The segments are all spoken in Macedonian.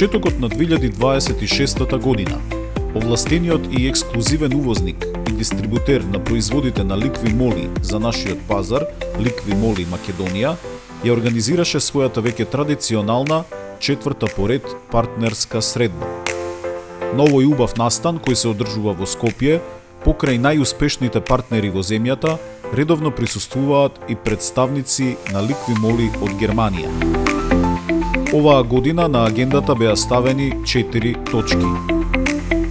почетокот на 2026 година, овластениот и ексклузивен увозник и дистрибутер на производите на ликви моли за нашиот пазар, Ликви Моли Македонија, ја организираше својата веќе традиционална, четврта поред партнерска средба. На овој убав настан, кој се одржува во Скопје, покрај најуспешните партнери во земјата, редовно присуствуваат и представници на Ликви Моли од Германија. Оваа година на агендата беа ставени 4 точки.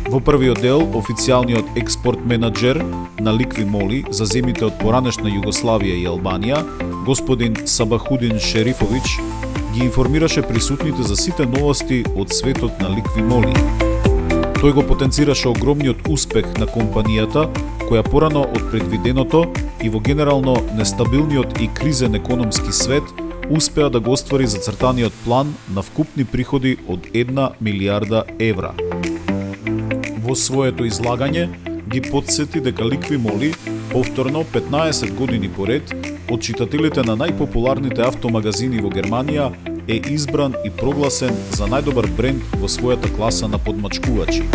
Во првиот дел, официјалниот експорт менаџер на Ликви Моли за земите од поранешна Југославија и Албанија, господин Сабахудин Шерифовиќ, ги информираше присутните за сите новости од светот на Ликви Моли. Тој го потенцираше огромниот успех на компанијата, која порано од предвиденото и во генерално нестабилниот и кризен економски свет успеа да го оствари зацртаниот план на вкупни приходи од 1 милијарда евра. Во своето излагање ги потсети дека Ликви Моли повторно 15 години поред од читателите на најпопуларните автомагазини во Германија е избран и прогласен за најдобар бренд во својата класа на подмачкувачи.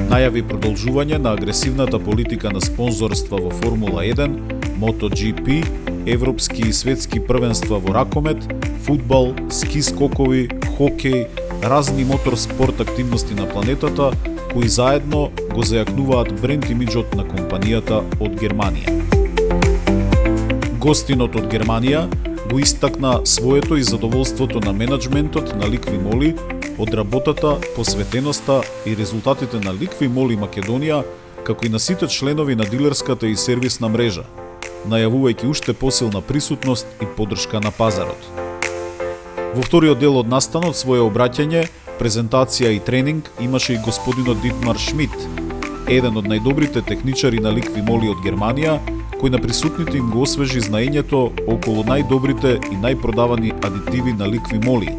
Најави продолжување на агресивната политика на спонзорства во Формула 1, MotoGP, европски и светски првенства во ракомет, фудбал, ски скокови, хокеј, разни моторспорт активности на планетата, кои заедно го зајакнуваат бренд имиџот на компанијата од Германија. Гостинот од Германија го истакна своето и задоволството на менаџментот на Ликви Моли од работата, посветеноста и резултатите на Ликви Моли Македонија, како и на сите членови на дилерската и сервисна мрежа, најавувајќи уште посилна присутност и поддршка на пазарот. Во вториот дел од настанот своје обраќање, презентација и тренинг имаше и господинот Дитмар Шмидт, еден од најдобрите техничари на Ликви Моли од Германија, кој на присутните им го освежи знаењето околу најдобрите и најпродавани адитиви на Ликви Моли,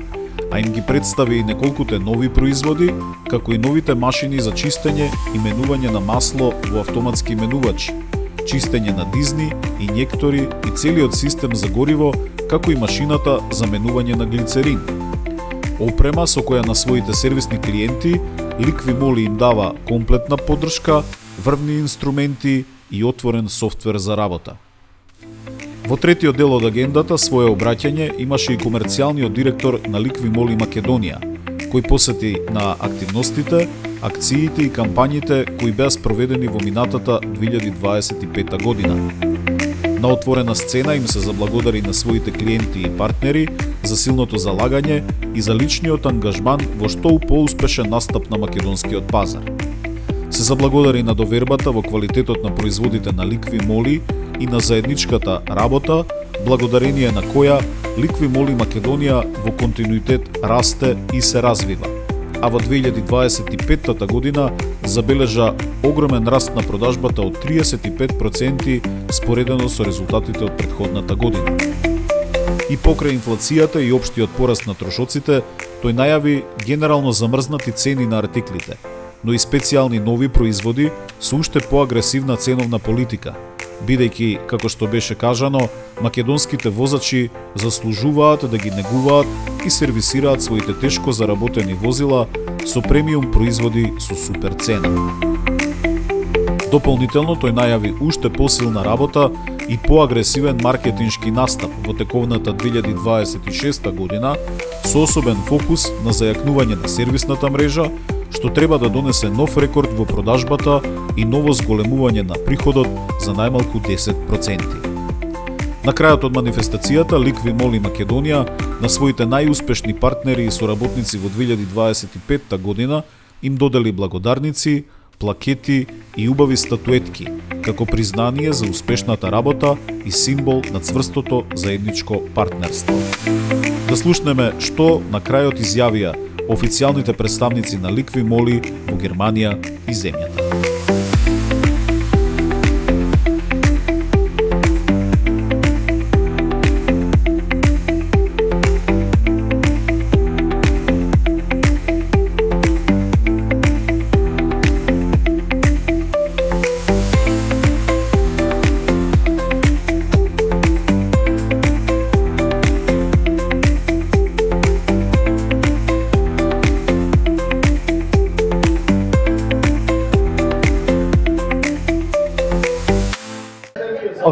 а им ги представи и неколкуте нови производи, како и новите машини за чистење и менување на масло во автоматски менувач, чистење на дизни, инјектори и целиот систем за гориво, како и машината за менување на глицерин. Опрема со која на своите сервисни клиенти Ликви Моли им дава комплетна поддршка, врвни инструменти и отворен софтвер за работа. Во третиот дел од агендата своје обраќање имаше и комерцијалниот директор на Ликви Моли Македонија, кој посети на активностите, акциите и кампањите кои беа спроведени во минатата 2025 година. На отворена сцена им се заблагодари на своите клиенти и партнери за силното залагање и за личниот ангажман во што поуспешен настап на македонскиот пазар. Се заблагодари на довербата во квалитетот на производите на Ликви Моли и на заедничката работа, благодарение на која Ликви Моли Македонија во континуитет расте и се развива, а во 2025 година забележа огромен раст на продажбата од 35% споредено со резултатите од претходната година. И покрај инфлацијата и општиот пораст на трошоците, тој најави генерално замрзнати цени на артиклите, но и специјални нови производи со уште поагресивна ценовна политика, бидејќи, како што беше кажано, македонските возачи заслужуваат да ги негуваат и сервисираат своите тешко заработени возила со премиум производи со супер цена. Дополнително тој најави уште посилна работа и поагресивен маркетиншки настап во тековната 2026 година со особен фокус на зајакнување на сервисната мрежа, што треба да донесе нов рекорд во продажбата и ново зголемување на приходот за најмалку 10%. На крајот од манифестацијата Ликви Моли Македонија на своите најуспешни партнери и соработници во 2025 година им додели благодарници, плакети и убави статуетки, како признание за успешната работа и символ на цврстото заедничко партнерство. Да слушнеме што на крајот изјавија официјалните представници на Ликви Моли во Германија и земјата.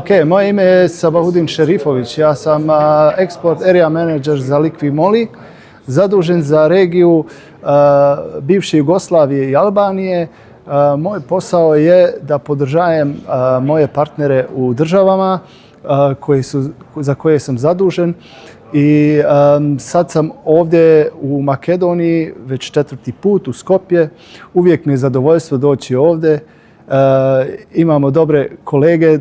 Moje ime je Sabahudin Šerifović. Ja sam Export Area Manager za Liqui Moly, zadužen za regiju bivše Jugoslavije i Albanije. Moj posao je da podržajem moje partnere u državama za koje sam zadužen. I sad sam ovdje u Makedoniji već 4. put u Skopje. Uvijek mi je zadovoljstvo doći ovdje. Imamo dobre kolege,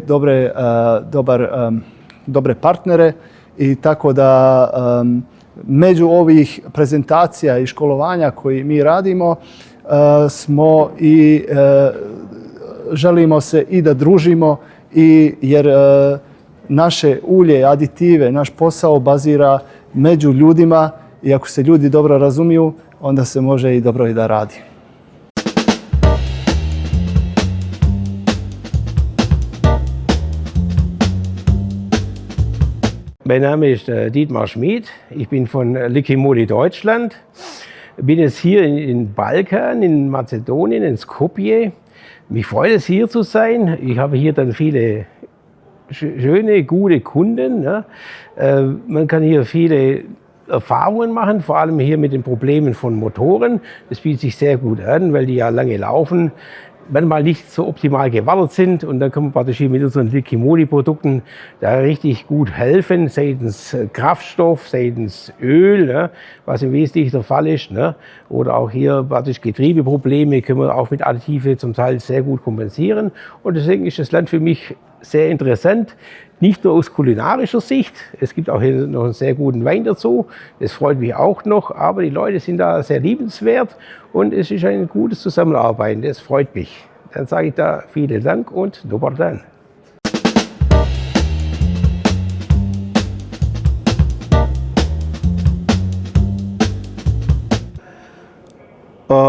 dobre partnere i tako da među ovih prezentacija i školovanja koji mi radimo smo i želimo se i da družimo jer naše ulje, aditive, naš posao bazira među ljudima i ako se ljudi dobro razumiju, onda se može i dobro i da radi. Mein Name ist Dietmar Schmid. Ich bin von Liqui Moly Deutschland. Bin jetzt hier in Balkan, in Mazedonien, in Skopje. Mich freut es, hier zu sein. Ich habe hier dann viele schöne, gute Kunden. Ja. Man kann hier viele Erfahrungen machen, vor allem hier mit den Problemen von Motoren. Das bietet sich sehr gut an, weil die ja lange laufen, manchmal nicht so optimal gewartet sind und dann kann man praktisch hier mit unseren Liqui Moly Produkten da richtig gut helfen, seitens Kraftstoff, seitens Öl, ja, was im Wesentlichen der Fall ist, ne? Oder auch hier praktisch Getriebeprobleme können wir auch mit Additive zum Teil sehr gut kompensieren und deswegen ist das Land für mich sehr interessant. Nicht nur aus kulinarischer Sicht, es gibt auch hier noch einen sehr guten Wein dazu, das freut mich auch noch, aber die Leute sind da sehr liebenswert und es ist ein gutes Zusammenarbeiten, das freut mich. Dann sage ich da vielen Dank und dobar dan.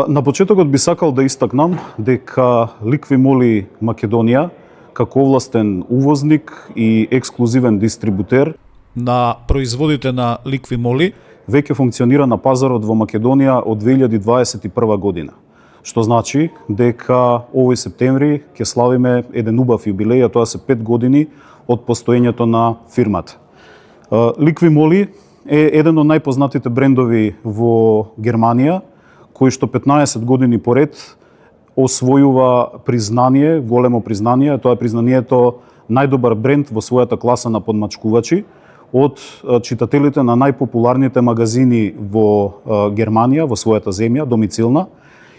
На почетокот би сакал да истакнам дека Liqui Moly Македонија како овластен увозник и ексклузивен дистрибутер на производите на Liqui Moly веќе функционира на пазарот во Македонија од 2021 година. Што значи дека овој септември ќе славиме еден убав јубилеј, а тоа се 5 години од постоењето на фирмата. Liqui Moly е еден од најпознатите брендови во Германија, кој што 15 години поред освојува признание, големо признание, тоа е признанието најдобар бренд во својата класа на подмачкувачи од читателите на најпопуларните магазини во Германија, во својата земја, домицилна.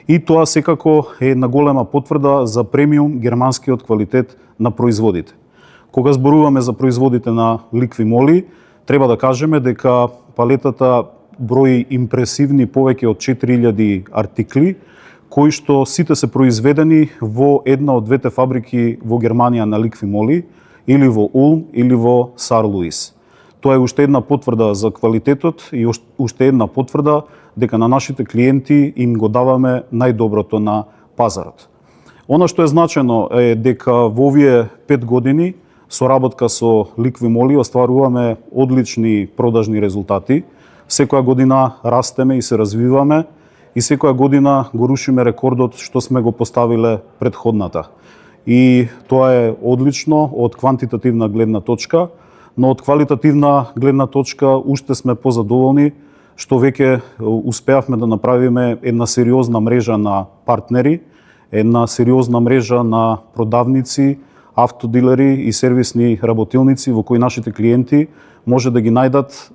И тоа секако е една голема потврда за премиум германскиот квалитет на производите. Кога зборуваме за производите на Liqui Moly, треба да кажеме дека палетата брои импресивни повеќе од 4000 артикли, кои што сите се произведени во една од двете фабрики во Германија на Liqui Moly, или во Улм, или во Сар-Луис. Тоа е уште една потврда за квалитетот и уште една потврда дека на нашите клиенти им го даваме најдоброто на пазарот. Она што е значено е дека во овие 5 години соработка со Liqui Moly остваруваме одлични продажни резултати. Секоја година растеме и се развиваме и секоја година го рушиме рекордот што сме го поставиле предходната. И тоа е одлично од квантитативна гледна точка, но од квалитативна гледна точка уште сме позадоволни што веќе успеавме да направиме една сериозна мрежа на партнери, една сериозна мрежа на продавници, автодилери и сервисни работилници во кои нашите клиенти може да ги најдат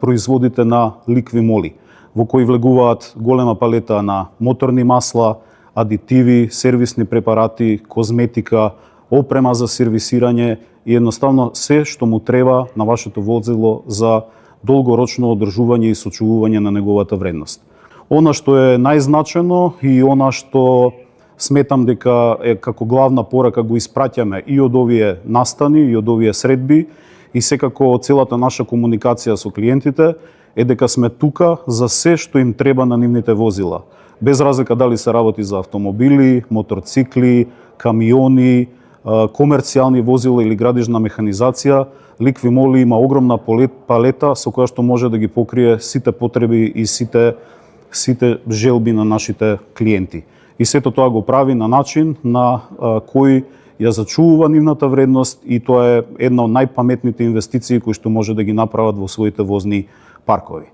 производите на Liqui Moly, во кои влегуваат голема палета на моторни масла, адитиви, сервисни препарати, козметика, опрема за сервисирање и едноставно се што му треба на вашето возило за долгорочно одржување и сочувување на неговата вредност. Она што е најзначено и она што сметам дека е како главна порака го испраќаме и од овие настани и од овие средби и секако целата наша комуникација со клиентите е дека сме тука за се што им треба на нивните возила. Без разлика дали се работи за автомобили, моторцикли, камиони, комерцијални возила или градижна механизација, Liqui Moly има огромна палета со која што може да ги покрие сите потреби и сите желби на нашите клиенти. И сето тоа го прави на начин на кој ја зачувува нивната вредност и тоа е една од најпаметните инвестиции кои што може да ги направат во своите возни паркови.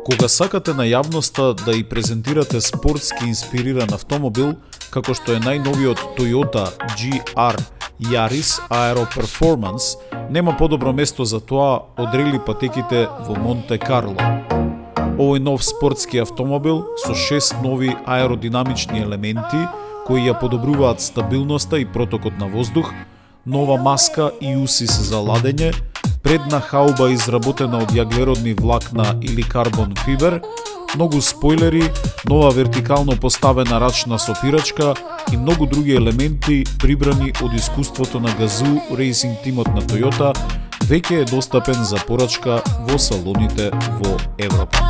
Кога сакате на јавноста да ја презентирате спортски инспириран автомобил, како што е најновиот Toyota GR Yaris Aero Performance, нема подобро место за тоа од рели патеките во Монте Карло. Овој нов спортски автомобил со 6 нови аеродинамични елементи кои ја подобруваат стабилноста и протокот на воздух, нова маска и усис за ладење, предна хауба изработена од јаглеродни влакна или карбон фибер, многу спойлери, нова вертикално поставена рачна сопирачка и многу други елементи прибрани од искуството на Gazoo Racing тимот на Toyota, веќе е достапен за порачка во салоните во Европа.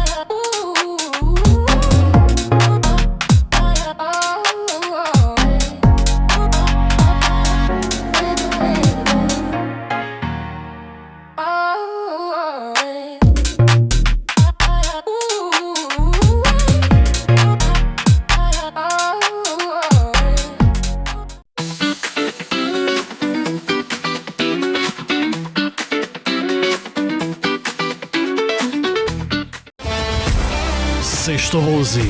Се што вози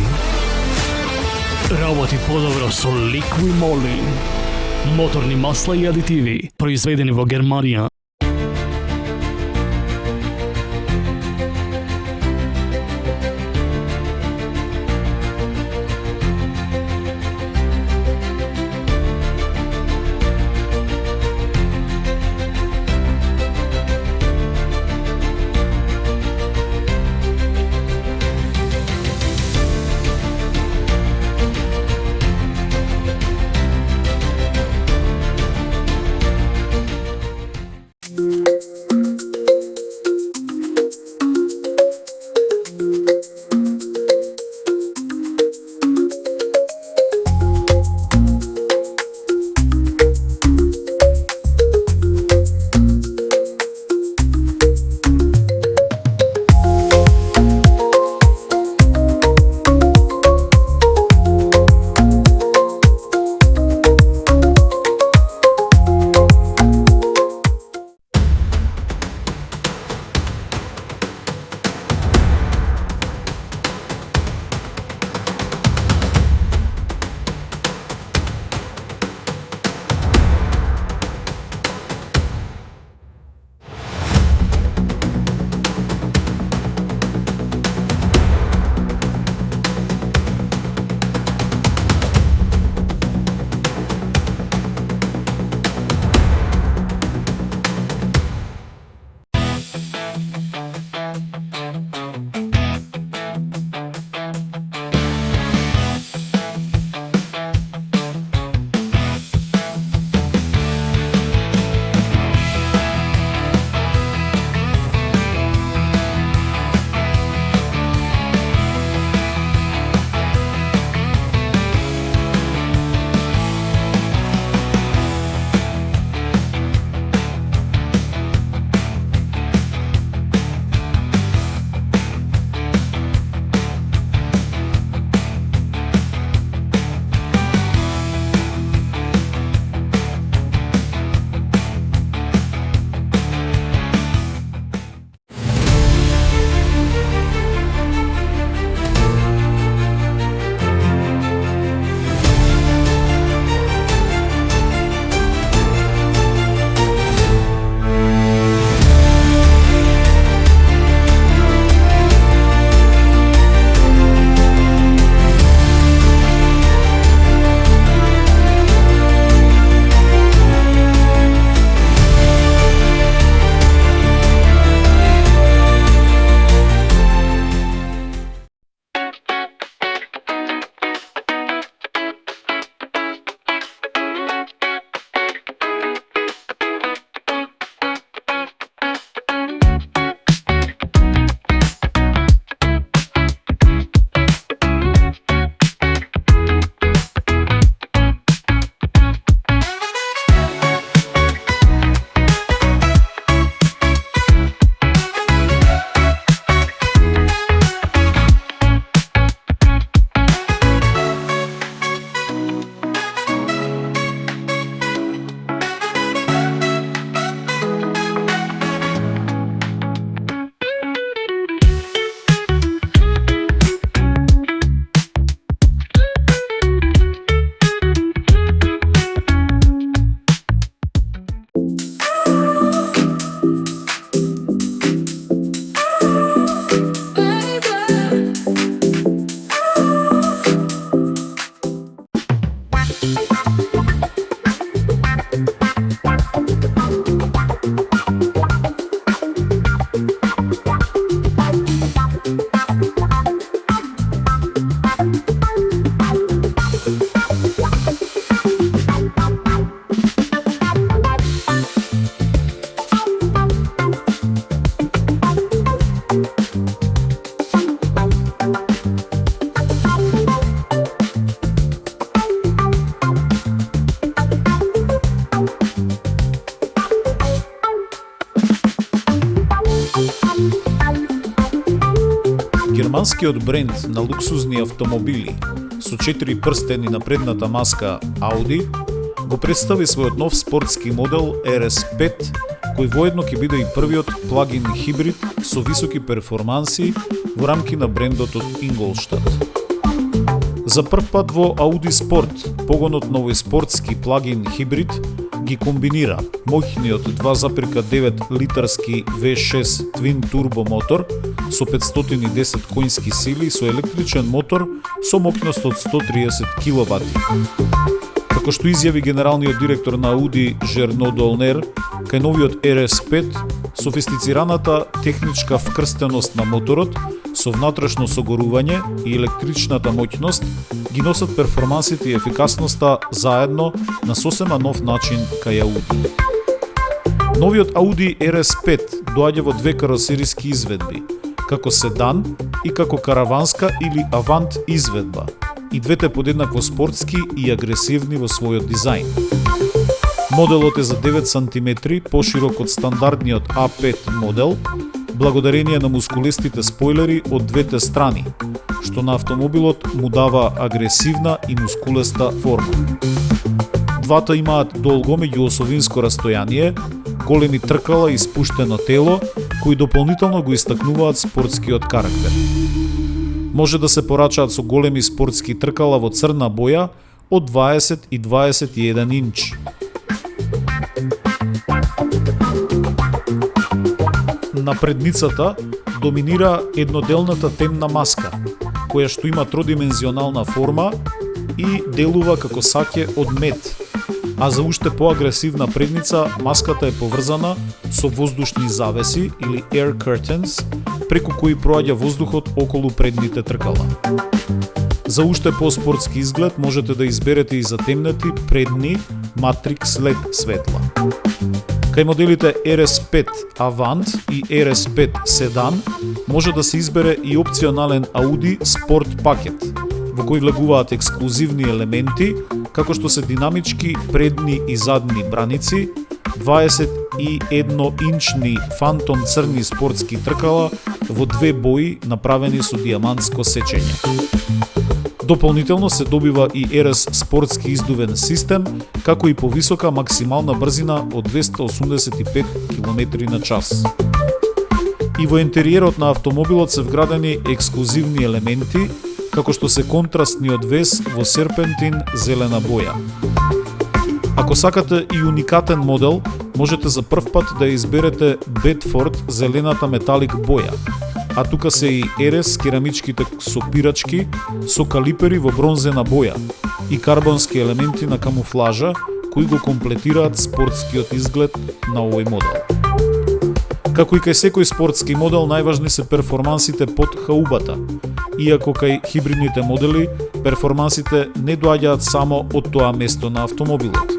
работи подобро со Liqui-Moly. Моторни масла и адитиви, произведени во Германија. шведскиот бренд на луксузни автомобили со 4 прстени на предната маска Audi го представи својот нов спортски модел RS5, кој воедно ќе биде и првиот плагин хибрид со високи перформанси во рамки на брендот од Ingolstadt. За прв пат во Audi Sport, погонот на овој спортски плагин хибрид ги комбинира моќниот 2,9 литарски V6 Twin Turbo мотор со 510 коњски сили со електричен мотор со моќност од 130 kW. Како што изјави генералниот директор на Audi Gernot Dollner, кај новиот RS5, софистицираната техничка вкрстеност на моторот со внатрешно согорување и електричната моќност ги носат перформансите и ефикасноста заедно на сосема нов начин кај Audi. Новиот Audi RS5 доаѓа во две каросериски изведби, како седан и како караванска или авант изведба, и двете подеднакво спортски и агресивни во својот дизајн. Моделот е за 9 см поширок од стандардниот A5 модел, благодарение на мускулистите спойлери од двете страни, што на автомобилот му дава агресивна и мускулеста форма. Двата имаат долго меѓуосовинско растојание, големи тркала и спуштено тело, кои дополнително го истакнуваат спортскиот карактер. Може да се порачаат со големи спортски тркала во црна боја од 20 и 21 инч. На предницата доминира едноделната темна маска, која што има тродимензионална форма и делува како саќе од мед, а за уште поагресивна предница маската е поврзана со воздушни завеси или air curtains, преку кои проаѓа воздухот околу предните тркала. За уште поспортски изглед можете да изберете и затемнети предни Matrix LED светла. Кај моделите RS5 Avant и RS5 Sedan може да се избере и опционален Audi Sport пакет, во кој влегуваат ексклузивни елементи, како што се динамички предни и задни браници, 21-инчни фантом црни спортски тркала во две бои направени со дијамантско сечење. Дополнително се добива и RS спортски издувен систем, како и повисока максимална брзина од 285 km/ч. И во интериерот на автомобилот се вградени ексклузивни елементи, како што се контрастниот вес во серпентин зелена боја. Ако сакате и уникатен модел, можете за прв пат да изберете Bedford зелената металик боја, а тука се и RS керамичките сопирачки со калипери во бронзена боја и карбонски елементи на камуфлажа кои го комплетираат спортскиот изглед на овој модел. Како и кај секој спортски модел, најважни се перформансите под хаубата, иако кај хибридните модели перформансите не доаѓаат само од тоа место на автомобилот.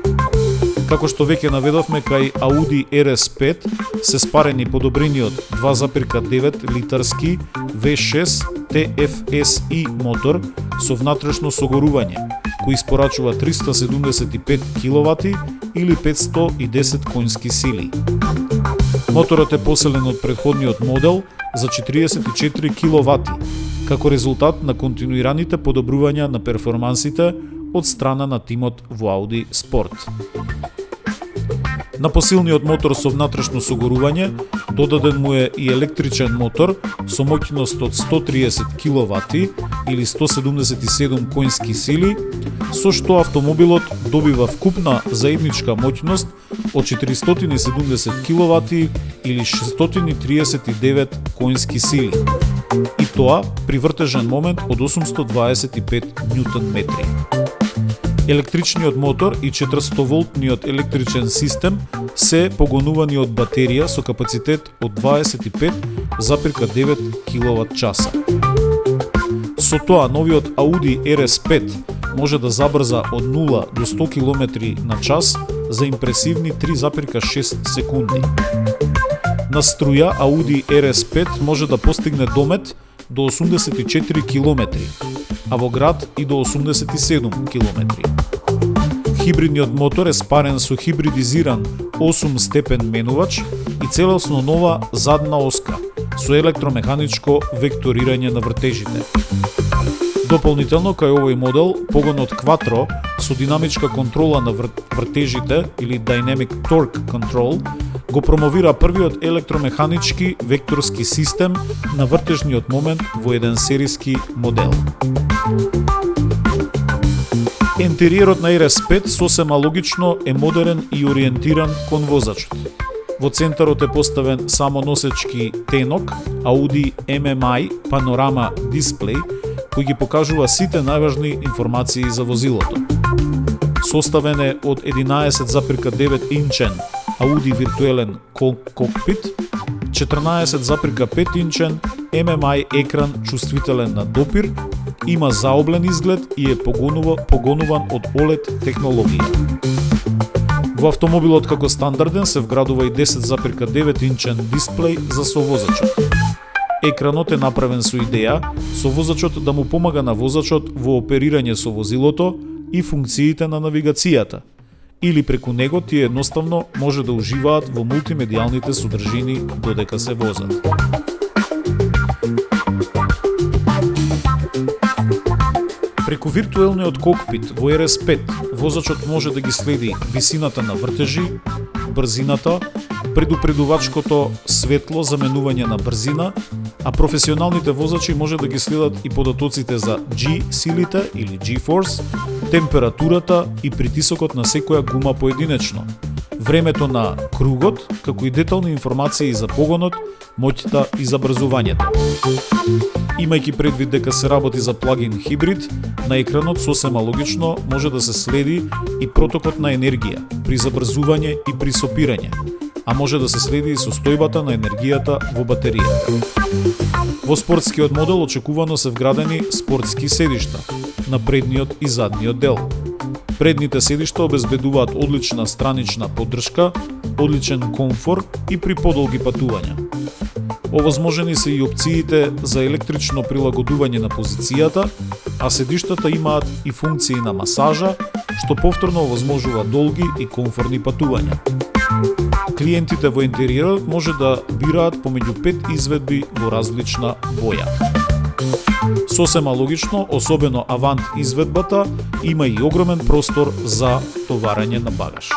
Како што веќе наведовме, кај Audi RS5 се спарени подобрениот 2,9 литарски V6 TFSI мотор со внатрешно согорување, кој испорачува 375 kW или 510 коњски сили. Моторот е поселен од претходниот модел за 44 kW, како резултат на континуираните подобрувања на перформансите од страна на тимот во Audi Sport. На посилниот мотор со внатрешно согорување додаден му е и електричен мотор со моќност од 130 kW или 177 коњски сили, со што автомобилот добива вкупна заедничка моќност од 470 kW или 639 коњски сили. И тоа при вртежен момент од 825 Нм. Електричниот мотор и 400-волтниот електричен систем се погонувани од батерија со капацитет од 25,9 kWh. Со тоа, новиот Audi RS5 може да забрза од 0 до 100 km/ч за импресивни 3,6 секунди. На струја Audi RS5 може да постигне домет до 84 km, а во град и до 87 km. Хибридниот мотор е спарен со хибридизиран 8-степен менувач и целосно нова задна оска со електромеханичко векторирање на вртежите. Дополнително кај овој модел, погонот Quattro со динамичка контрола на вртежите или Dynamic Torque Control го промовира првиот електромеханички векторски систем на вртежниот момент во еден сериски модел. Интериерот на RS5 сосема логично е модерен и ориентиран кон возачот. Во центарот е поставен самоносечки тенок Audi MMI панорама дисплей кој ги покажува сите најважни информации за возилото. Составен е од 11,9 инчен Audi виртуелен кокпит, 14,5 инчен MMI екран чувствителен на допир, има заоблен изглед и е погонуван од OLED технологија. Во автомобилот како стандарден се вградува и 10,9 инчен дисплей за совозачот. Екранот е направен со идеја совозачот да му помага на возачот во оперирање со возилото и функциите на навигацијата, или преку него тие едноставно може да уживаат во мултимедијалните содржини додека се возат. Преку виртуелниот кокпит во RS5 возачот може да ги следи висината на вртежи, брзината, предупредувачкото светло за менување на брзина, а професионалните возачи може да ги следат и податоците за G-силите или G-force, температурата и притисокот на секоја гума поединечно, времето на кругот, како и детални информации за погонот, моќта и забрзувањето. Имајќи предвид дека се работи за плагин хибрид, на екранот сосема логично може да се следи и протокот на енергија при забрзување и при сопирање, а може да се следи и состојбата на енергијата во батеријата. Во спортскиот модел очекувано се вградени спортски седишта на предниот и задниот дел. Предните седишта обезбедуваат одлична странична поддршка, одличен комфор и при подолги патувања. Овозможени се и опциите за електрично прилагодување на позицијата, а седиштата имаат и функции на масажа, што повторно овозможува долги и комфорни патувања. Клиентите во интериерот може да бираат помеѓу 5 изведби во различна боја. Сосема логично, особено Avant изведбата, има и огромен простор за товарење на багаж.